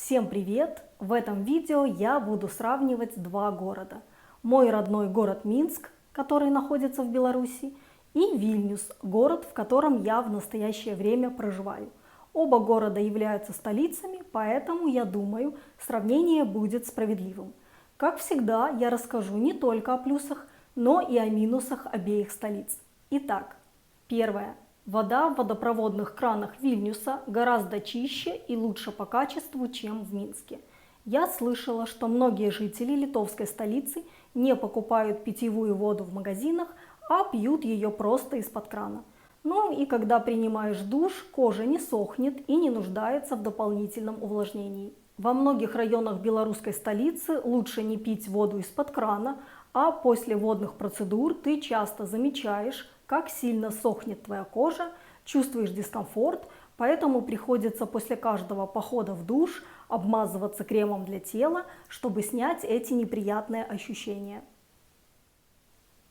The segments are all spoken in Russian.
Всем привет! В этом видео я буду сравнивать два города. Мой родной город Минск, который находится в Беларуси, и Вильнюс, город, в котором я в настоящее время проживаю. Оба города являются столицами, поэтому, я думаю, сравнение будет справедливым. Как всегда, я расскажу не только о плюсах, но и о минусах обеих столиц. Итак, первое. Вода в водопроводных кранах Вильнюса гораздо чище и лучше по качеству, чем в Минске. Я слышала, что многие жители литовской столицы не покупают питьевую воду в магазинах, а пьют ее просто из-под крана. Ну и когда принимаешь душ, кожа не сохнет и не нуждается в дополнительном увлажнении. Во многих районах белорусской столицы лучше не пить воду из-под крана, а после водных процедур ты часто замечаешь, как сильно сохнет твоя кожа, чувствуешь дискомфорт, поэтому приходится после каждого похода в душ обмазываться кремом для тела, чтобы снять эти неприятные ощущения.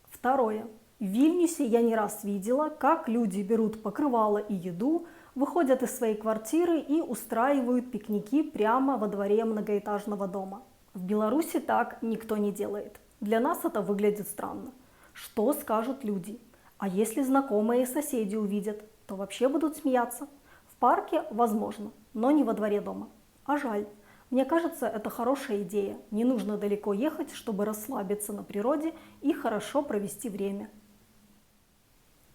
Второе. В Вильнюсе я не раз видела, как люди берут покрывало и еду, выходят из своей квартиры и устраивают пикники прямо во дворе многоэтажного дома. В Беларуси так никто не делает. Для нас это выглядит странно. Что скажут люди? А если знакомые и соседи увидят, то вообще будут смеяться. В парке возможно, но не во дворе дома. А жаль. Мне кажется, это хорошая идея. Не нужно далеко ехать, чтобы расслабиться на природе и хорошо провести время.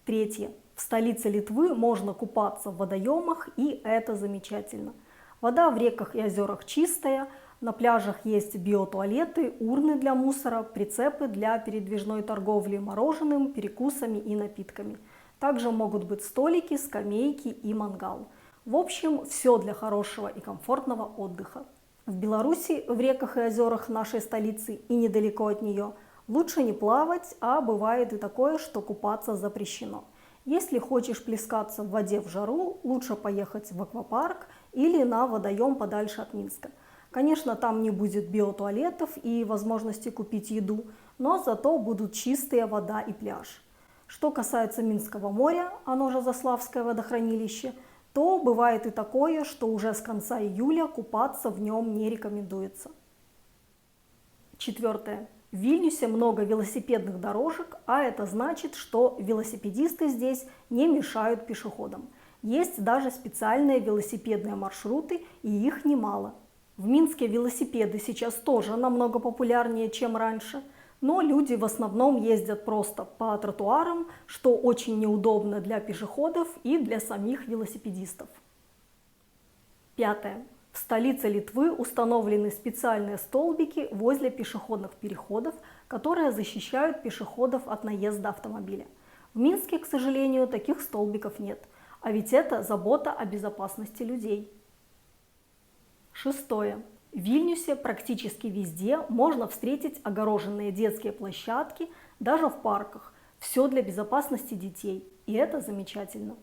Третье. В столице Литвы можно купаться в водоемах, и это замечательно. Вода в реках и озерах чистая, на пляжах есть биотуалеты, урны для мусора, прицепы для передвижной торговли мороженым, перекусами и напитками. Также могут быть столики, скамейки и мангал. В общем, все для хорошего и комфортного отдыха. В Беларуси, в реках и озерах нашей столицы и недалеко от нее, лучше не плавать, а бывает и такое, что купаться запрещено. Если хочешь плескаться в воде в жару, лучше поехать в аквапарк или на водоем подальше от Минска. Конечно, там не будет биотуалетов и возможности купить еду, но зато будут чистая вода и пляж. Что касается Минского моря, оно же Заславское водохранилище, то бывает и такое, что уже с конца июля купаться в нем не рекомендуется. Четвертое. В Вильнюсе много велосипедных дорожек, а это значит, что велосипедисты здесь не мешают пешеходам. Есть даже специальные велосипедные маршруты, и их немало. В Минске велосипеды сейчас тоже намного популярнее, чем раньше, но люди в основном ездят просто по тротуарам, что очень неудобно для пешеходов и для самих велосипедистов. Пятое. В столице Литвы установлены специальные столбики возле пешеходных переходов, которые защищают пешеходов от наезда автомобиля. В Минске, к сожалению, таких столбиков нет, а ведь это забота о безопасности людей. Шестое. В Вильнюсе практически везде можно встретить огороженные детские площадки, даже в парках. Все для безопасности детей, и это замечательно.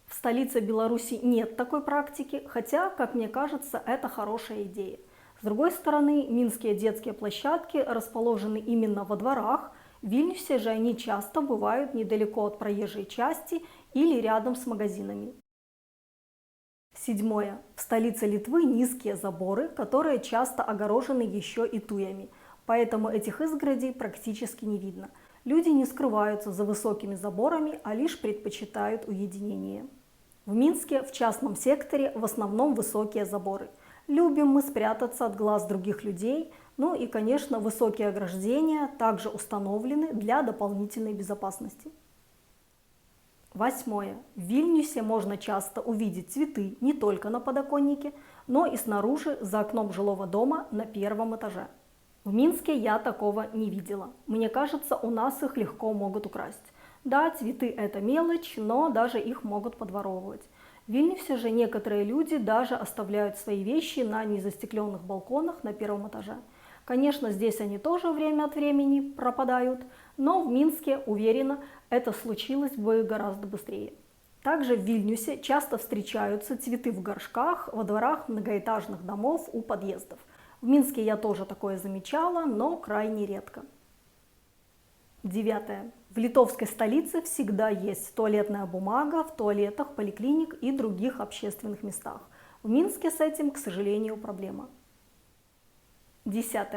В столице Беларуси нет такой практики, хотя, как мне кажется, это хорошая идея. С другой стороны, минские детские площадки расположены именно во дворах, в Вильнюсе же они часто бывают недалеко от проезжей части или рядом с магазинами. Седьмое. В столице Литвы низкие заборы, которые часто огорожены еще и туями, поэтому этих изгородей практически не видно. Люди не скрываются за высокими заборами, а лишь предпочитают уединение. В Минске в частном секторе в основном высокие заборы. Любим мы спрятаться от глаз других людей, ну и, конечно, высокие ограждения также установлены для дополнительной безопасности. Восьмое. В Вильнюсе можно часто увидеть цветы не только на подоконнике, но и снаружи за окном жилого дома на первом этаже. В Минске я такого не видела. Мне кажется, у нас их легко могут украсть. Да, цветы – это мелочь, но даже их могут подворовывать. В Вильнюсе же некоторые люди даже оставляют свои вещи на незастекленных балконах на первом этаже. Конечно, здесь они тоже время от времени пропадают, но в Минске, уверена, это случилось бы гораздо быстрее. Также в Вильнюсе часто встречаются цветы в горшках во дворах многоэтажных домов у подъездов. В Минске я тоже такое замечала, но крайне редко. Девятое. В литовской столице всегда есть туалетная бумага в туалетах, поликлиник и других общественных местах. В Минске с этим, к сожалению, проблема. 10.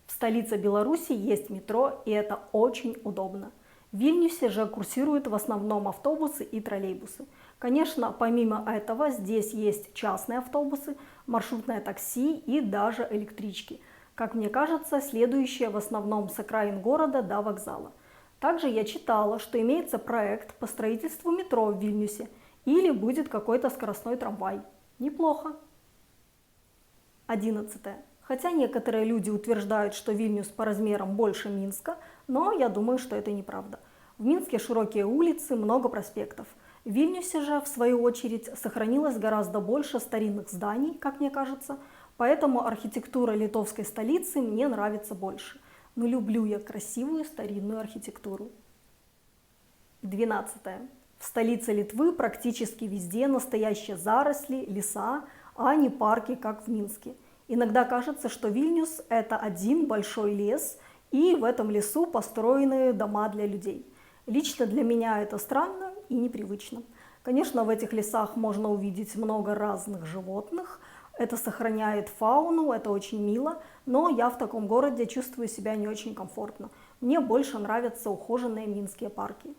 В столице Беларуси есть метро, и это очень удобно. В Вильнюсе же курсируют в основном автобусы и троллейбусы. Конечно, помимо этого здесь есть частные автобусы, маршрутное такси и даже электрички. Как мне кажется, следующие в основном с окраин города до вокзала. Также я читала, что имеется проект по строительству метро в Вильнюсе или будет какой-то скоростной трамвай. Неплохо. 11. Хотя некоторые люди утверждают, что Вильнюс по размерам больше Минска, но я думаю, что это неправда. В Минске широкие улицы, много проспектов. В Вильнюсе же, в свою очередь, сохранилось гораздо больше старинных зданий, как мне кажется, поэтому архитектура литовской столицы мне нравится больше. Но люблю я красивую старинную архитектуру. 12. В столице Литвы практически везде настоящие заросли, леса, а не парки, как в Минске. Иногда кажется, что Вильнюс – это один большой лес, и в этом лесу построены дома для людей. Лично для меня это странно и непривычно. Конечно, в этих лесах можно увидеть много разных животных, это сохраняет фауну, это очень мило, но я в таком городе чувствую себя не очень комфортно. Мне больше нравятся ухоженные минские парки.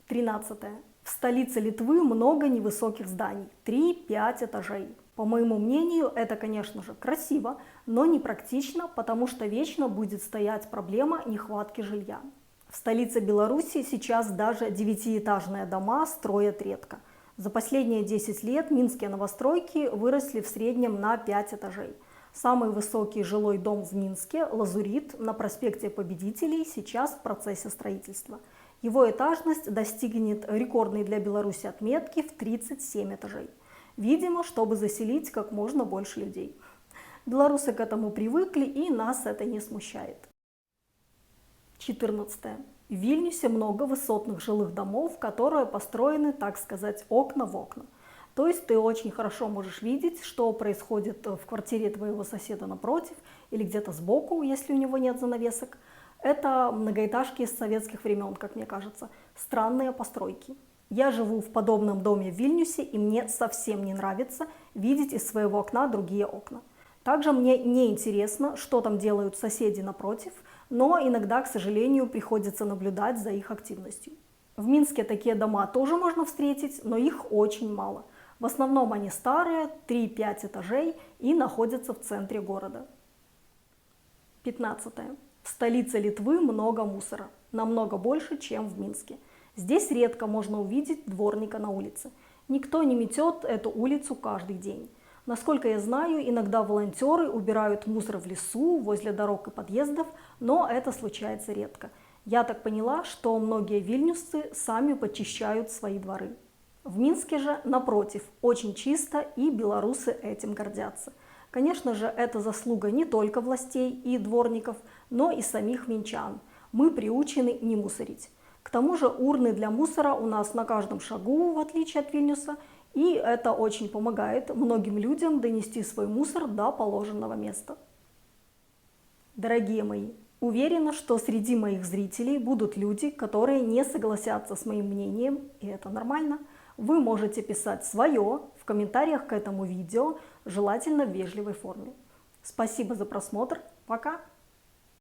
13. В столице Литвы много невысоких зданий, 3-5 этажей. По моему мнению, это, конечно же, красиво, но не практично, потому что вечно будет стоять проблема нехватки жилья. В столице Беларуси сейчас даже 9-этажные дома строят редко. За последние 10 лет минские новостройки выросли в среднем на 5 этажей. Самый высокий жилой дом в Минске, Лазурит, на проспекте Победителей, сейчас в процессе строительства. Его этажность достигнет рекордной для Беларуси отметки в 37 этажей. Видимо, чтобы заселить как можно больше людей. Белорусы к этому привыкли, и нас это не смущает. 14. В Вильнюсе много высотных жилых домов, которые построены, так сказать, окна в окна. То есть ты очень хорошо можешь видеть, что происходит в квартире твоего соседа напротив или где-то сбоку, если у него нет занавесок. Это многоэтажки из советских времен, как мне кажется, странные постройки. Я живу в подобном доме в Вильнюсе, и мне совсем не нравится видеть из своего окна другие окна. Также мне не интересно, что там делают соседи напротив, но иногда, к сожалению, приходится наблюдать за их активностью. В Минске такие дома тоже можно встретить, но их очень мало. В основном они старые, 3-5 этажей и находятся в центре города. 15. В столице Литвы много мусора, намного больше, чем в Минске. Здесь редко можно увидеть дворника на улице. Никто не метет эту улицу каждый день. Насколько я знаю, иногда волонтеры убирают мусор в лесу, возле дорог и подъездов, но это случается редко. Я так поняла, что многие вильнюсцы сами подчищают свои дворы. В Минске же, напротив, очень чисто, и белорусы этим гордятся. Конечно же, это заслуга не только властей и дворников, но и самих минчан. Мы приучены не мусорить. К тому же урны для мусора у нас на каждом шагу, в отличие от Вильнюса, и это очень помогает многим людям донести свой мусор до положенного места. Дорогие мои, уверена, что среди моих зрителей будут люди, которые не согласятся с моим мнением, и это нормально. Вы можете писать свое в комментариях к этому видео, желательно в вежливой форме. Спасибо за просмотр, пока!